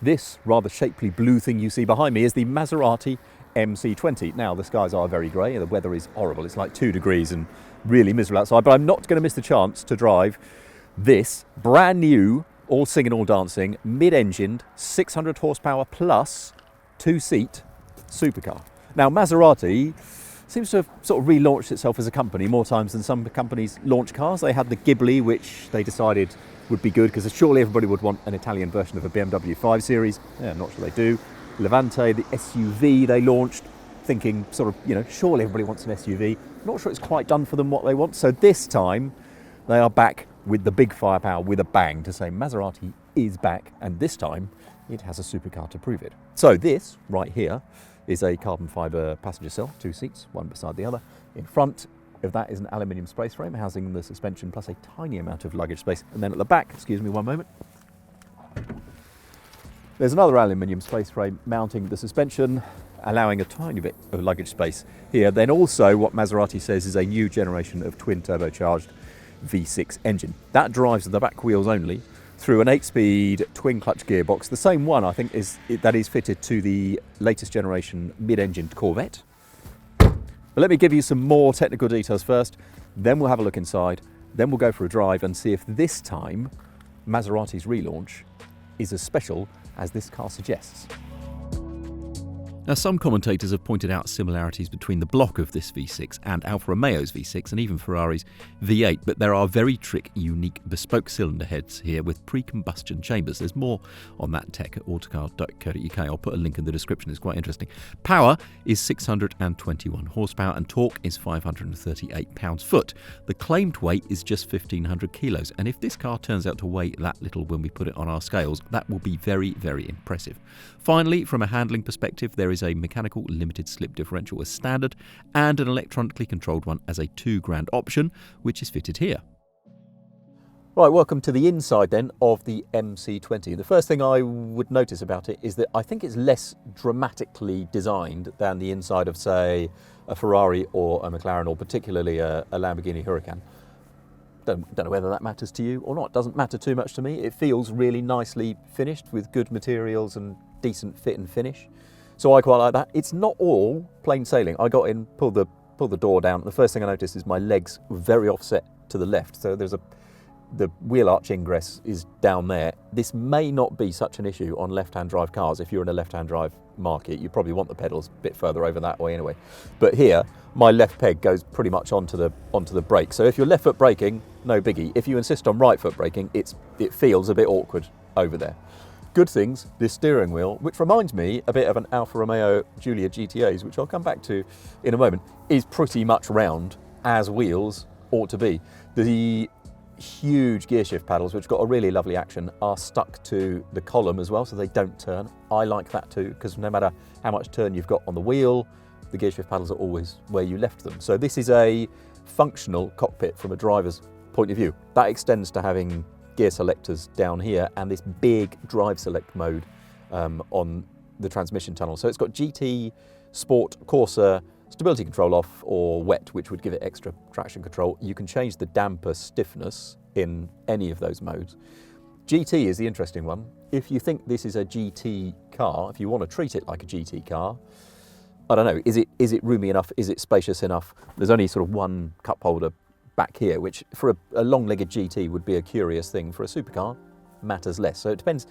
This rather shapely blue thing you see behind me is the Maserati MC20. Now, the skies are very grey, the weather is horrible. It's like 2 degrees and really miserable outside, but I'm not going to miss the chance to drive this brand new, all singing, all dancing, mid-engined, 600 horsepower plus, 2-seat supercar. Now, Maserati seems to have sort of relaunched itself as a company more times than some companies launch cars. They had the Ghibli, which they decided would be good because surely everybody would want an Italian version of a BMW 5 Series. Yeah, I'm not sure they do. Levante, the SUV they launched, thinking sort of, surely everybody wants an SUV. Not sure it's quite done for them what they want. So this time they are back with the big firepower with a bang to say Maserati is back, and this time it has a supercar to prove it. So this right here is a carbon fibre passenger cell, 2 seats, one beside the other. In front of that is an aluminium space frame housing the suspension plus a tiny amount of luggage space. And then at the back, excuse me one moment, there's another aluminium space frame mounting the suspension, allowing a tiny bit of luggage space here. Then also what Maserati says is a new generation of twin turbocharged V6 engine. That drives the back wheels only through an 8-speed twin clutch gearbox, the same one I think that is fitted to the latest generation mid-engined Corvette. But let me give you some more technical details first, then we'll have a look inside, then we'll go for a drive and see if this time Maserati's relaunch is as special as this car suggests. Now, some commentators have pointed out similarities between the block of this V6 and Alfa Romeo's V6 and even Ferrari's V8, but there are very trick, unique, bespoke cylinder heads here with pre-combustion chambers. There's more on that tech at autocar.co.uk. I'll put a link in the description, it's quite interesting. Power is 621 horsepower and torque is 538 pounds-foot. The claimed weight is just 1,500 kilos, and if this car turns out to weigh that little when we put it on our scales, that will be very, very impressive. Finally, from a handling perspective, there is a mechanical limited slip differential as standard and an electronically controlled one as a $2,000 option, which is fitted here. Right, welcome to the inside then of the MC20. The first thing I would notice about it is that I think it's less dramatically designed than the inside of, say, a Ferrari or a McLaren, or particularly a Lamborghini Huracan. Don't know whether that matters to you or not. It doesn't matter too much to me. It feels really nicely finished with good materials and decent fit and finish. So I quite like that. It's not all plain sailing. I got in, pulled the door down. The first thing I noticed is my legs were very offset to the left. So the wheel arch ingress is down there. This may not be such an issue on left-hand drive cars. If you're in a left-hand drive market, you probably want the pedals a bit further over that way anyway. But here, my left peg goes pretty much onto the brake. So if you're left foot braking, no biggie. If you insist on right foot braking, it feels a bit awkward over there. Good things, this steering wheel, which reminds me a bit of an Alfa Romeo Giulia GTAs, which I'll come back to in a moment, is pretty much round as wheels ought to be. The huge gear shift paddles, which got a really lovely action, are stuck to the column as well, so they don't turn. I like that too, because no matter how much turn you've got on the wheel, the gear shift paddles are always where you left them. So this is a functional cockpit from a driver's point of view. That extends to having gear selectors down here and this big drive select mode on the transmission tunnel. So it's got GT, Sport, Corse, stability control off, or wet, which would give it extra traction control. You can change the damper stiffness in any of those modes. GT is the interesting one. If you think this is a GT car, if you want to treat it like a GT car, I don't know, is it roomy enough? Is it spacious enough? There's only sort of one cup holder back here, which for a long-legged GT would be a curious thing. For a supercar, matters less. So it depends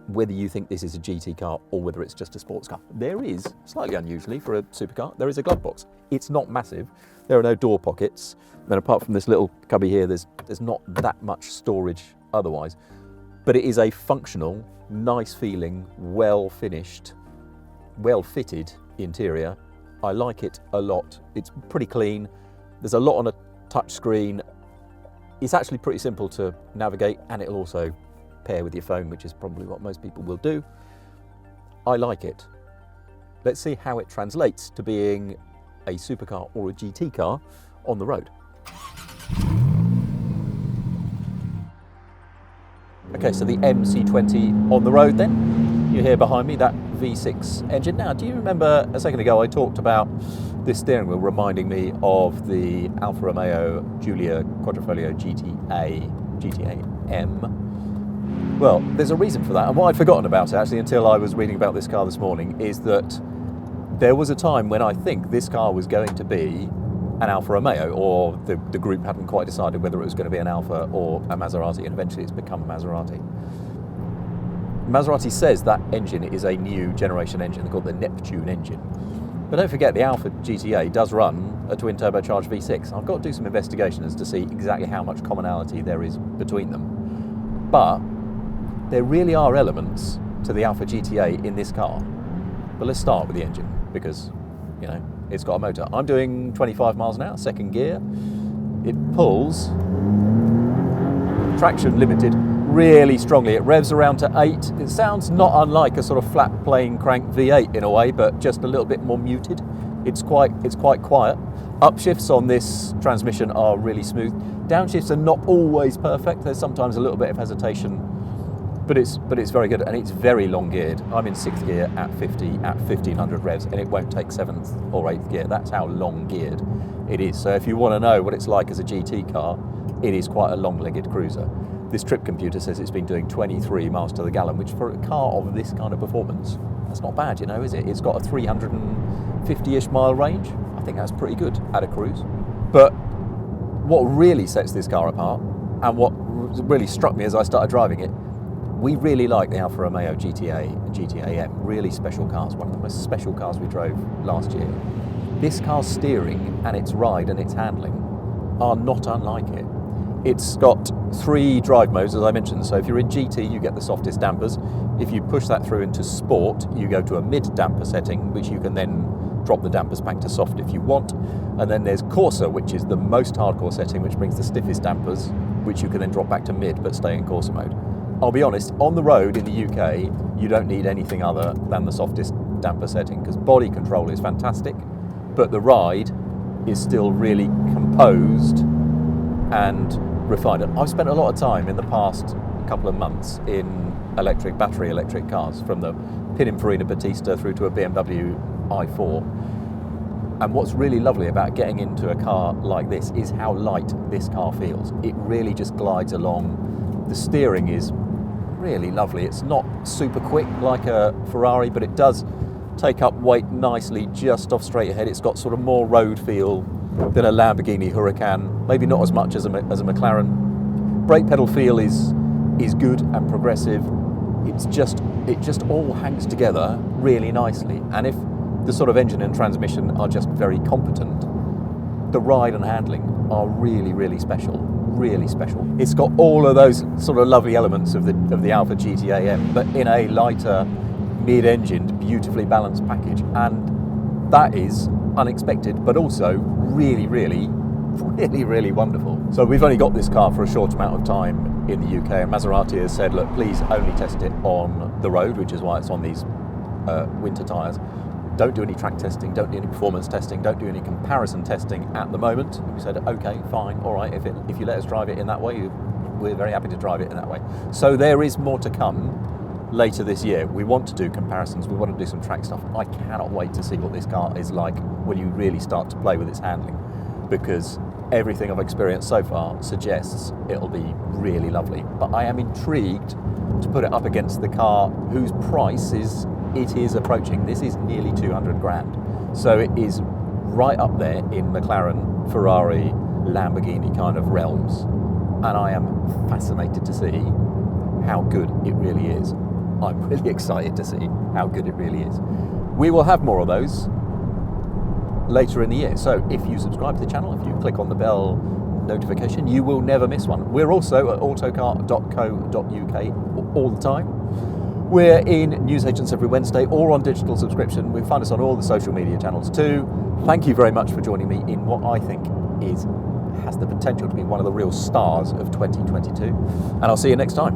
whether you think this is a GT car or whether it's just a sports car. There is, slightly unusually for a supercar, there is a glove box. It's not massive. There are no door pockets. And apart from this little cubby here, there's not that much storage otherwise. But it is a functional, nice feeling, well-finished, well-fitted interior. I like it a lot. It's pretty clean. There's a lot on a touch screen. It's actually pretty simple to navigate, and it'll also pair with your phone, which is probably what most people will do. I like it. Let's see how it translates to being a supercar or a GT car on the road. Okay, so the MC20 on the road then. You hear behind me that V6 engine. Now, do you remember a second ago I talked about this steering wheel reminding me of the Alfa Romeo Giulia Quadrifoglio GTA M? Well, there's a reason for that, and what I'd forgotten about actually until I was reading about this car this morning is that there was a time when I think this car was going to be an Alfa Romeo, or the group hadn't quite decided whether it was going to be an Alfa or a Maserati, and eventually it's become a Maserati. Maserati says that engine is a new generation engine, they're called the Neptune engine. But don't forget, the Alfa GTA does run a twin turbocharged V6. I've got to do some investigation as to see exactly how much commonality there is between them. But there really are elements to the Alfa GTA in this car. But let's start with the engine, because, you know, it's got a motor. I'm doing 25 miles an hour, second gear. It pulls, traction limited, really strongly. It revs around to 8. It sounds not unlike a sort of flat plane crank V8 in a way, but just a little bit more muted. It's quite quiet. Upshifts on this transmission are really smooth. Downshifts are not always perfect. There's sometimes a little bit of hesitation, but it's very good, and it's very long geared. I'm in 6th gear at 1500 revs, and it won't take 7th or 8th gear. That's how long geared it is. So if you want to know what it's like as a GT car, it is quite a long-legged cruiser. This trip computer says it's been doing 23 miles to the gallon, which for a car of this kind of performance, that's not bad, you know, is it? It's got a 350-ish mile range. I think that's pretty good at a cruise. But what really sets this car apart, and what really struck me as I started driving it, we really like the Alfa Romeo GTA and GTA M, really special cars, one of the most special cars we drove last year. This car's steering and its ride and its handling are not unlike it. It's got 3 drive modes, as I mentioned, so if you're in GT you get the softest dampers. If you push that through into Sport, you go to a mid-damper setting, which you can then drop the dampers back to soft if you want. And then there's Corse, which is the most hardcore setting, which brings the stiffest dampers, which you can then drop back to mid but stay in Corse mode. I'll be honest, on the road in the UK, you don't need anything other than the softest damper setting, because body control is fantastic, but the ride is still really composed and refined. I've spent a lot of time in the past couple of months in battery electric cars, from the Pininfarina Battista through to a BMW i4. And what's really lovely about getting into a car like this is how light this car feels. It really just glides along. The steering is really lovely. It's not super quick like a Ferrari, but it does take up weight nicely just off straight ahead. It's got sort of more road feel than a Lamborghini Huracan, maybe not as much as a McLaren. Brake pedal feel is good and progressive. It just all hangs together really nicely. And if the sort of engine and transmission are just very competent, the ride and handling are really, really special. Really special. It's got all of those sort of lovely elements of the Alfa GTA M, but in a lighter, mid-engined, beautifully balanced package, and that is unexpected, but also really, really, really, really wonderful. So we've only got this car for a short amount of time in the UK, and Maserati has said, look, please only test it on the road, which is why it's on these winter tyres. Don't do any track testing, don't do any performance testing, don't do any comparison testing at the moment. We said, okay, fine, all right, if you let us drive it in that way, we're very happy to drive it in that way. So there is more to come later this year. We want to do comparisons, we want to do some track stuff. I cannot wait to see what this car is like when you really start to play with its handling, because everything I've experienced so far suggests it'll be really lovely. But I am intrigued to put it up against the car whose price is approaching. This is nearly 200 grand. So it is right up there in McLaren, Ferrari, Lamborghini kind of realms. And I am fascinated to see how good it really is. I'm really excited to see how good it really is. We will have more of those later in the year. So if you subscribe to the channel, if you click on the bell notification, you will never miss one. We're also at autocar.co.uk all the time. We're in newsagents every Wednesday or on digital subscription. We find us on all the social media channels too. Thank you very much for joining me in what I think has the potential to be one of the real stars of 2022. And I'll see you next time.